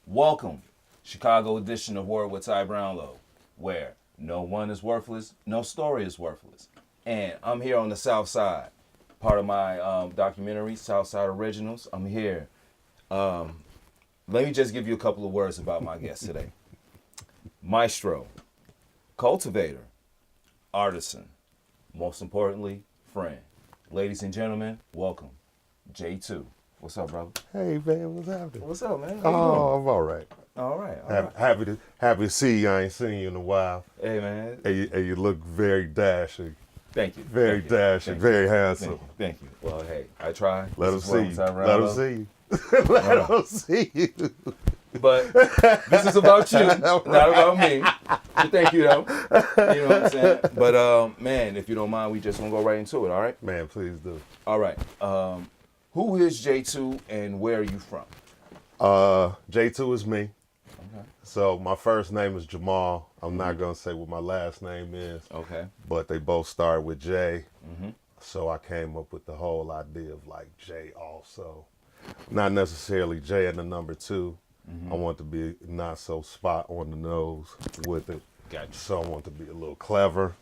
Welcome, Chicago edition of Word with Brownlow, where no one is worthless, no story is worthless. And I'm here on the South Side, part of my documentary, South Side Originals. I'm here. Let me just give you a couple of words about my guest today. Maestro, cultivator, artisan, most importantly, friend. Ladies and gentlemen, welcome, J2. What's up, brother? Hey man, what's happening? What's up, man? Oh, I'm all right. All right. Happy to see you. I ain't seen you in a while. Hey, man. And you look very dashing. Thank you. Very Thank you. dashing. Thank Very you. handsome. Thank you. Well, hey, I try. Let them This is see you. Let them see you. Let them see you. But this is about you, not about me. But thank you, though. You know what I'm saying? But, man, if you don't mind, we just going to go right into it, all right? Man, please do. All right. Who is J2 and where are you from? J2 is me. Okay. So my first name is Jamal. I'm not going to say what my last name is. Okay. But they both start with J. Mm-hmm. So I came up with the whole idea of like J also. Not necessarily J and the number 2. Mm-hmm. I want to be not so spot on the nose with it. Gotcha. So I want to be a little clever.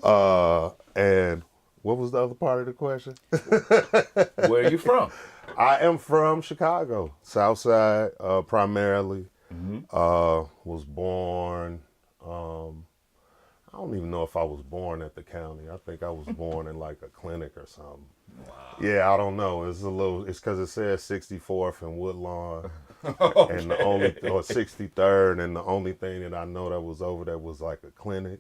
All right. And what was the other part of the question? Where are you from? I am from Chicago, South Side, primarily. Mm-hmm. Was born, I don't even know if I was born at the county. I think I was born in like a clinic or something. Wow. Yeah, I don't know. It's because it says 64th and Woodlawn. Okay. And the only, or 63rd, and the only thing that I know that was over there was like a clinic.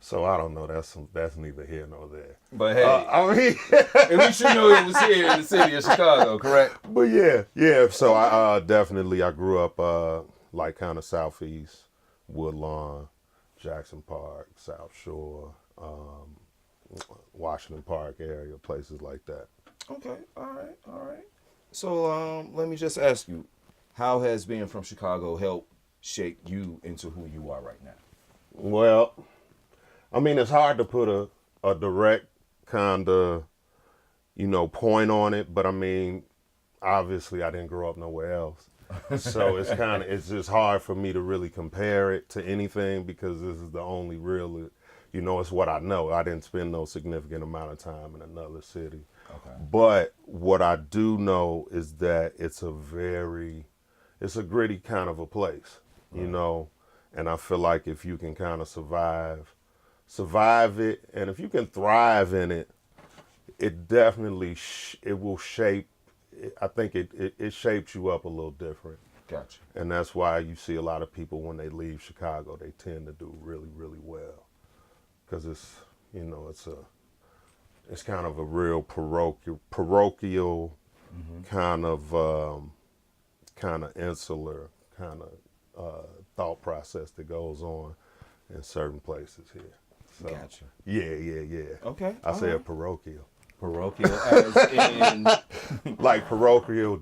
So I don't know. That's neither here nor there. But hey, I mean, at least you know it was here in the city of Chicago, correct? but yeah. So I definitely I grew up like kind of southeast, Woodlawn, Jackson Park, South Shore, Washington Park area, places like that. Okay, all right. So let me just ask you, how has being from Chicago helped shape you into who you are right now? Well, I mean, it's hard to put a direct kind of, point on it, but I mean, obviously I didn't grow up nowhere else. So it's just hard for me to really compare it to anything because this is the only real, it's what I know. I didn't spend no significant amount of time in another city. Okay. But what I do know is that it's a gritty kind of a place, Right. and I feel like if you can kind of survive it, and if you can thrive in it, it definitely it will shape. I think it shapes you up a little different. Gotcha. And that's why you see a lot of people when they leave Chicago, they tend to do really, really well, because it's it's kind of a real parochial Mm-hmm. kind of insular kind of thought process that goes on in certain places here. So, Gotcha. Yeah. Okay. I all say a right. parochial. Parochial as in Like parochial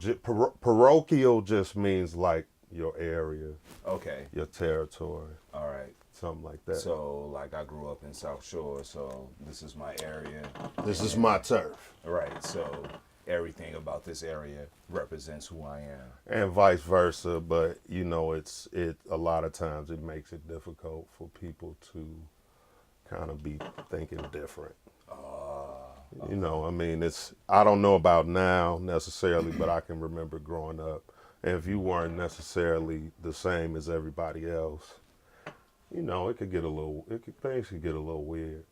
just means like your area, okay. your territory, All right. something like that. So like I grew up in South Shore, so this is my area. This is and- my turf. Right. So everything about this area represents who I am. And vice versa, but a lot of times it makes it difficult for people to kind of be thinking different. I mean, I don't know about now necessarily, but I can remember growing up, and if you weren't necessarily the same as everybody else, things could get a little weird,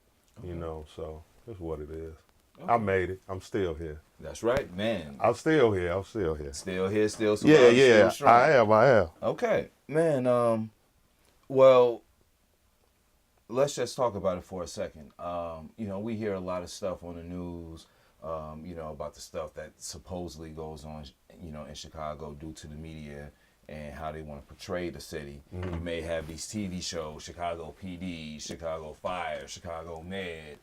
so it's what it is. Okay. I made it. I'm still here. That's right, man. I'm still here. Still here, still Yeah, surviving, yeah, still strong. I am. Okay, man. Well, let's just talk about it for a second. We hear a lot of stuff on the news, about the stuff that supposedly goes on, in Chicago due to the media and how they want to portray the city. Mm-hmm. You may have these TV shows, Chicago PD, Chicago Fire, Chicago Med,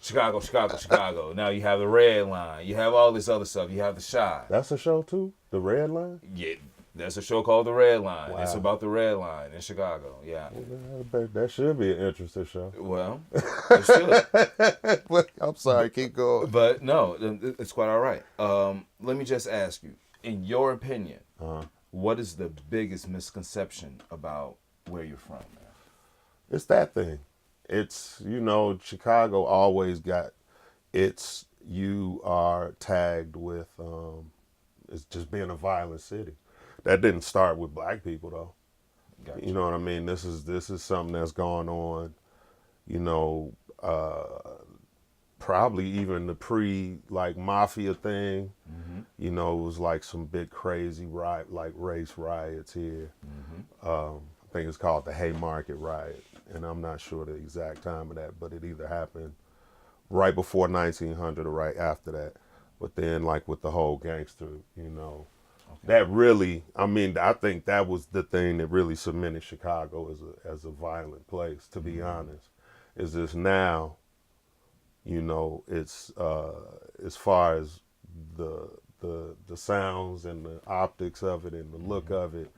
Chicago. Now you have the Red Line. You have all this other stuff. You have the Shy. That's a show too? The Red Line? Yeah, there's a show called The Red Line. Wow. It's about the Red Line in Chicago. Yeah. That should be an interesting show. Well, it should. I'm sorry, keep going. But no, it's quite all right. Let me just ask you, in your opinion, What is the biggest misconception about where you're from, man? It's that thing. It's, Chicago always got you are tagged with, it's just being a violent city. That didn't start with black people though. Gotcha. You know what I mean? This is something that's gone on, you know, probably even the mafia thing. Mm-hmm. It was like some big crazy race riots here. Mm-hmm. I think it's called the Haymarket riot, and I'm not sure the exact time of that, but it either happened right before 1900 or right after that. But then, like with the whole gangster, that really, I think that was the thing that really cemented Chicago as a violent place. To be honest, is this now? It's as far as the sounds and the optics of it and the look of it,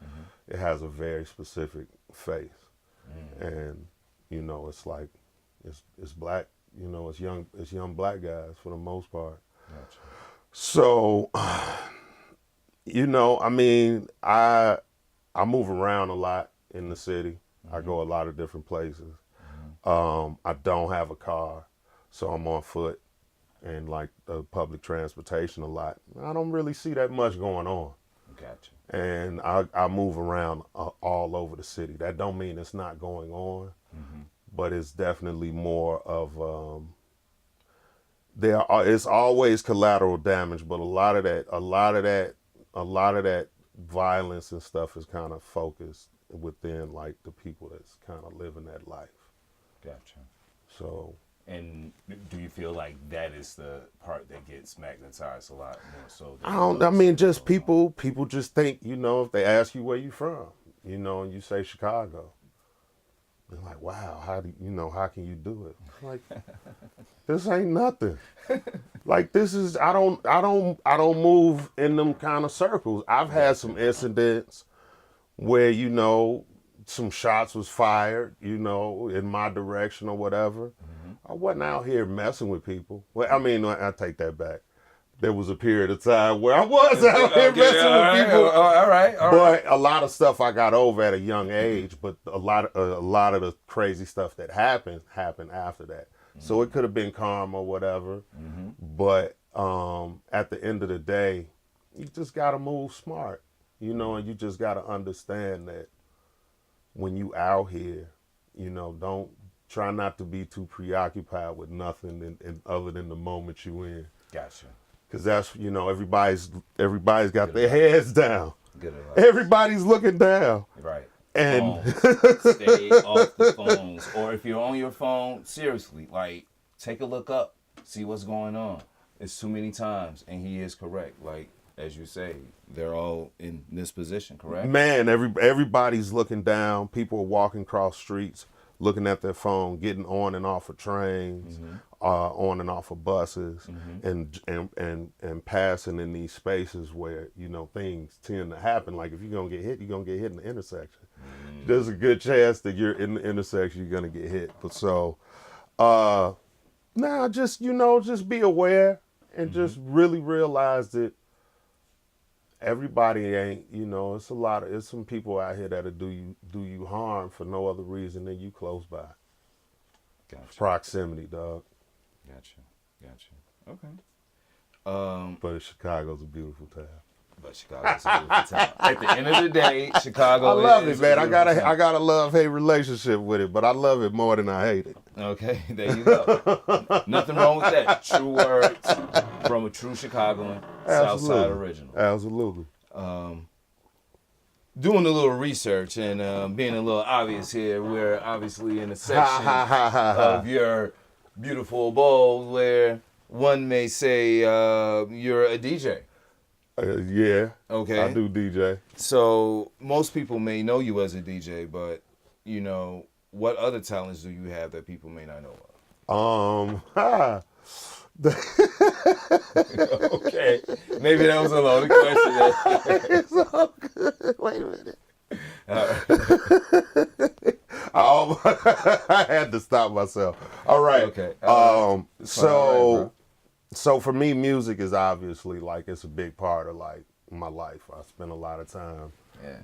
it has a very specific face, and it's like it's black, it's young black guys for the most part. Gotcha. So, I move around a lot in the city. I go a lot of different places. I don't have a car, so I'm on foot and like public transportation a lot. I don't really see that much going on. Gotcha. And I move around all over the city. That don't mean it's not going on, but it's definitely more of it's always collateral damage, but a lot of that violence and stuff is kind of focused within like the people that's kind of living that life. Gotcha. So. And do you feel like that is the part that gets magnetized a lot more so? Just people just think, if they ask you where you from, and you say Chicago, they're like, wow, how can you do it? Like, this ain't nothing. Like, this is, I don't move in them kind of circles. I've had some incidents where, some shots was fired, in my direction or whatever. I wasn't out here messing with people. Well, I take that back. There was a period of time where I was out here messing with people. All right. But a lot of stuff I got over at a young age. But a lot of the crazy stuff that happened after that. So it could have been karma or whatever. But at the end of the day, you just got to move smart, and you just got to understand that when you out here, don't try not to be too preoccupied with nothing other than the moment you in. Gotcha. Because that's, everybody's got their heads down. Good advice. Everybody's looking down. Right. And stay off the phones. Or if you're on your phone, seriously, like, take a look up, see what's going on. It's too many times, and he is correct. Like, as you say, they're all in this position, correct? Man, everybody's looking down. People are walking across streets, looking at their phone, getting on and off of trains, on and off of buses, and passing in these spaces where, things tend to happen. Like if you're gonna get hit, you're gonna get hit in the intersection. There's a good chance that you're in the intersection, you're gonna get hit. But so just be aware and just really realize that everybody ain't, it's some people out here that'll do you harm for no other reason than you close by. Gotcha. Proximity, dog. Gotcha. Okay. But Chicago's a beautiful town. But Chicago's a beautiful town. At the end of the day, Chicago I love is it, man. a I got a love-hate relationship with it, but I love it more than I hate it. Okay, there you go. Nothing wrong with that. True words from a true Chicagoan, Southside original. Absolutely. Doing a little research and being a little obvious here, we're obviously in a section of your beautiful abode where one may say you're a DJ. Yeah. Okay. I do DJ. So most people may know you as a DJ, but what other talents do you have that people may not know of? Okay. Maybe that was a loaded question. It's all good. Wait a minute. I had to stop myself. All right. Okay. So for me, music is obviously like it's a big part of like my life. I spend a lot of time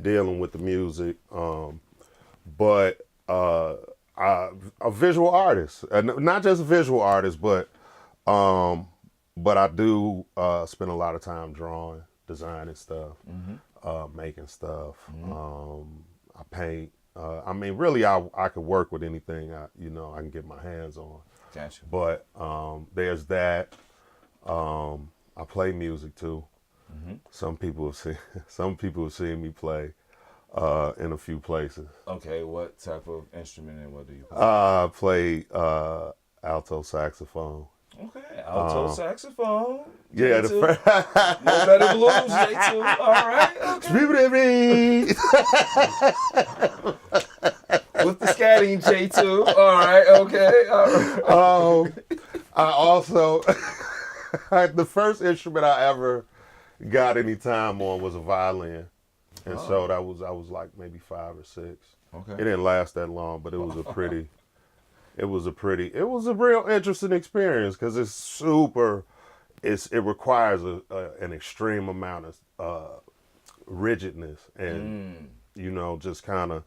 dealing with the music. But a visual artist, not just a visual artist, but I do spend a lot of time drawing, designing stuff, making stuff. I paint. I mean, really, I could work with anything I can get my hands on. Gotcha. But there's that. I play music too. Some people have seen me play in a few places. Okay, what type of instrument and what do you play? I play alto saxophone. Okay, alto saxophone. Yeah, J2. No better blues, J2. All right, okay. With the scatting, J2. All right, okay. All right. I also the first instrument I ever got any time on was a violin, and so I was like maybe 5 or 6. Okay. It didn't last that long, but it was a real interesting experience because it requires an extreme amount of rigidness and just kind of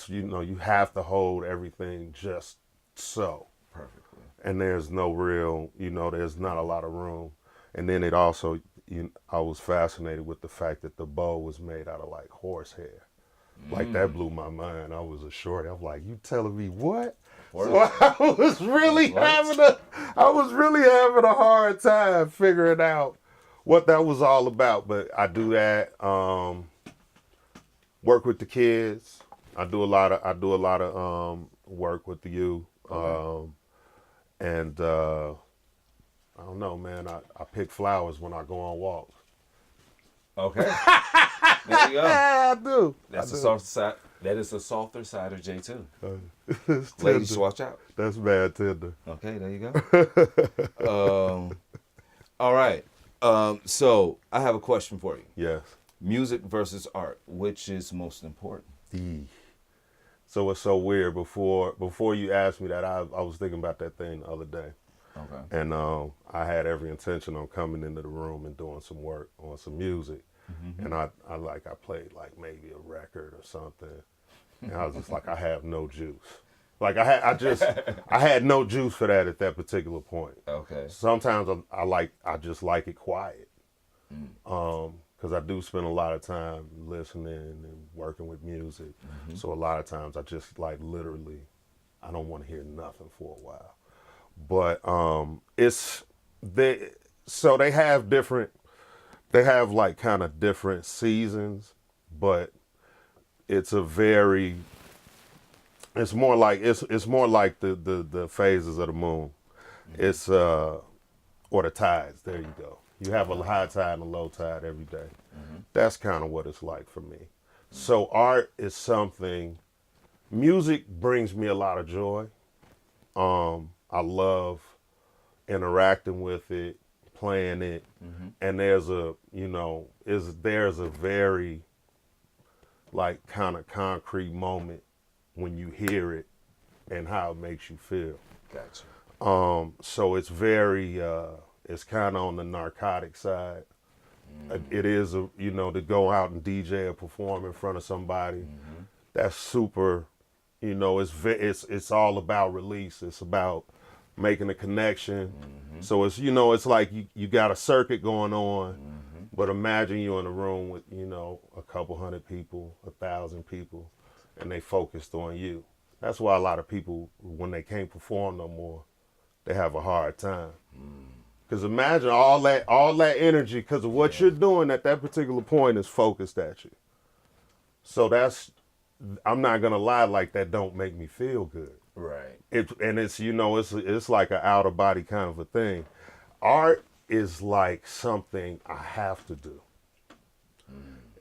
you have to hold everything just so Perfectly. and there's no real there's not a lot of room, and then it also I was fascinated with the fact that the bow was made out of like horsehair. Like that blew my mind. I was a shorty. I'm like, you telling me what? So I was really having a hard time figuring out what that was all about. But I do that. Work with the kids. I do a lot of work with the youth. And I don't know, man. I pick flowers when I go on walks. Okay. There you go. I do. That's the softer side. That is the softer side of J2. It's Ladies, tender. watch out. That's bad tender. Okay, there you go. All right. So I have a question for you. Yes. Music versus art, which is most important? So it's so weird. Before you asked me that, I was thinking about that thing the other day. Okay. And I had every intention on coming into the room and doing some work on some music. And I played like maybe a record or something. And I was just like, I have no juice. Like I had no juice for that at that particular point. Okay. Sometimes I just like it quiet. Because I do spend a lot of time listening and working with music. So a lot of times I just like literally, I don't want to hear nothing for a while. But they have like kind of different seasons, but it's more like the phases of the moon. It's or the tides. There you go. You have a high tide and a low tide every day. That's kind of what it's like for me. So art is something. Music brings me a lot of joy. I love interacting with it, playing it, and there's a very like kind of concrete moment when you hear it and how it makes you feel. Gotcha. So it's very it's kind of on the narcotic side. It is to go out and DJ or perform in front of somebody. That's super. It's all about release. It's about making a connection. So it's like you got a circuit going on, but imagine you're in a room with a couple hundred people, 1,000 people, and they focused on you. That's why a lot of people, when they can't perform no more, they have a hard time. Because imagine all that energy, because of what you're doing at that particular point is focused at you. So I'm not gonna lie, like that don't make me feel good. Right. It's like an out of body kind of a thing. Art is like something I have to do.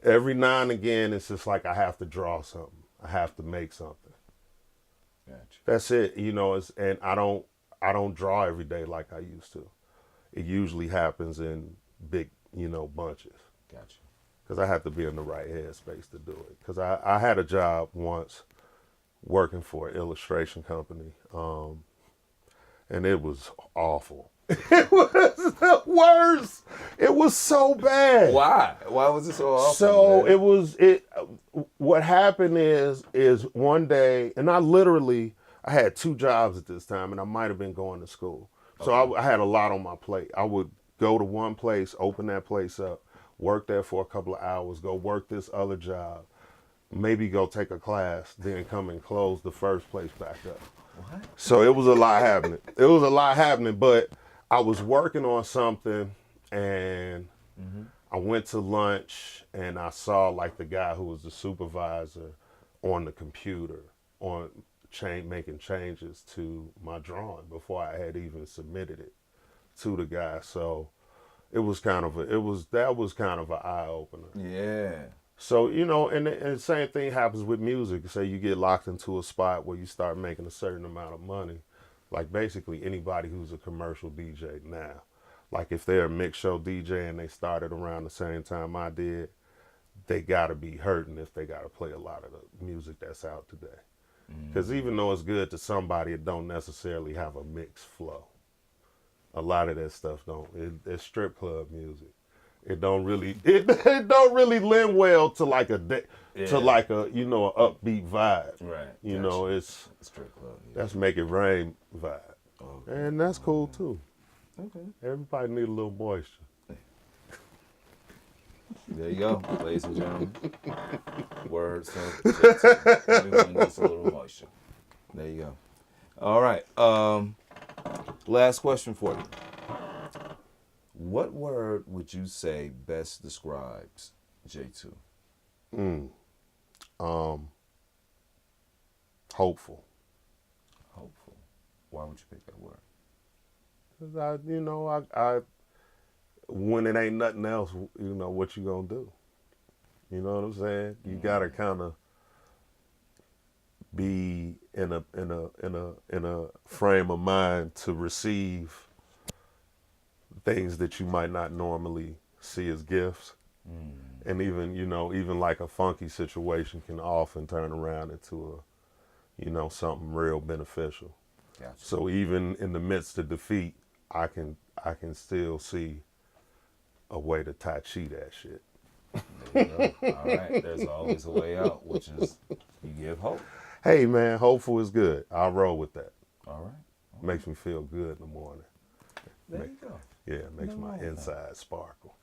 Every now and again, it's just like I have to draw something. I have to make something. Gotcha. That's it. And I don't draw every day like I used to. It usually happens in big, bunches. Gotcha. Because I have to be in the right headspace to do it. Because I had a job once working for an illustration company, and it was awful. It was the worst. It was so bad. Why? Why was it so awful? So man? what happened is one day, and I had 2 jobs at this time, and I might have been going to school. So I had a lot on my plate. I would go to one place, open that place up, work there for a couple of hours, go work this other job, maybe go take a class, then come and close the first place back up. What? So it was a lot happening. It was a lot happening, but I was working on something, and I went to lunch, and I saw like the guy who was the supervisor on the computer making changes to my drawing before I had even submitted it to the guy. So it was kind of an eye opener. Yeah. So, and the same thing happens with music. Say you get locked into a spot where you start making a certain amount of money. Like basically anybody who's a commercial DJ now. Like if they're a mix show DJ and they started around the same time I did, they gotta be hurting if they gotta play a lot of the music that's out today. Because even though it's good to somebody, it don't necessarily have a mixed flow. A lot of that stuff don't. It's strip club music. It don't really lend well to like a upbeat vibe. Right. You know, it's strip club. Yeah. that's make it rain vibe, Okay. and that's cool too. Okay. Everybody need a little moisture. There you go, ladies and gentlemen. Words of JT. Everyone needs a little moisture. There you go. All right. Last question for you. What word would you say best describes J2? Hopeful. Hopeful. Why would you pick that word? Cause I when it ain't nothing else, what you gonna do? You know what I'm saying? You gotta kind of be in a frame of mind to receive things that you might not normally see as gifts. And even like a funky situation can often turn around into something real beneficial. Gotcha. So even in the midst of defeat, I can still see a way to Tai Chi that shit. There you go. All right. There's always a way out, which is you give hope. Hey man, hopeful is good. I'll roll with that. All right. Makes me feel good in the morning. There you go. Yeah, it makes my inside sparkle.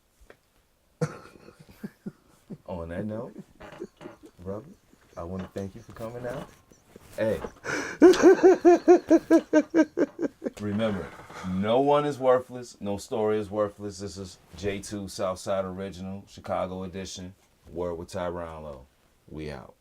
On that note, brother, I want to thank you for coming out. Hey, remember, no one is worthless. No story is worthless. This is J2 Southside Original, Chicago edition. Word with Ty Brownlow. We out.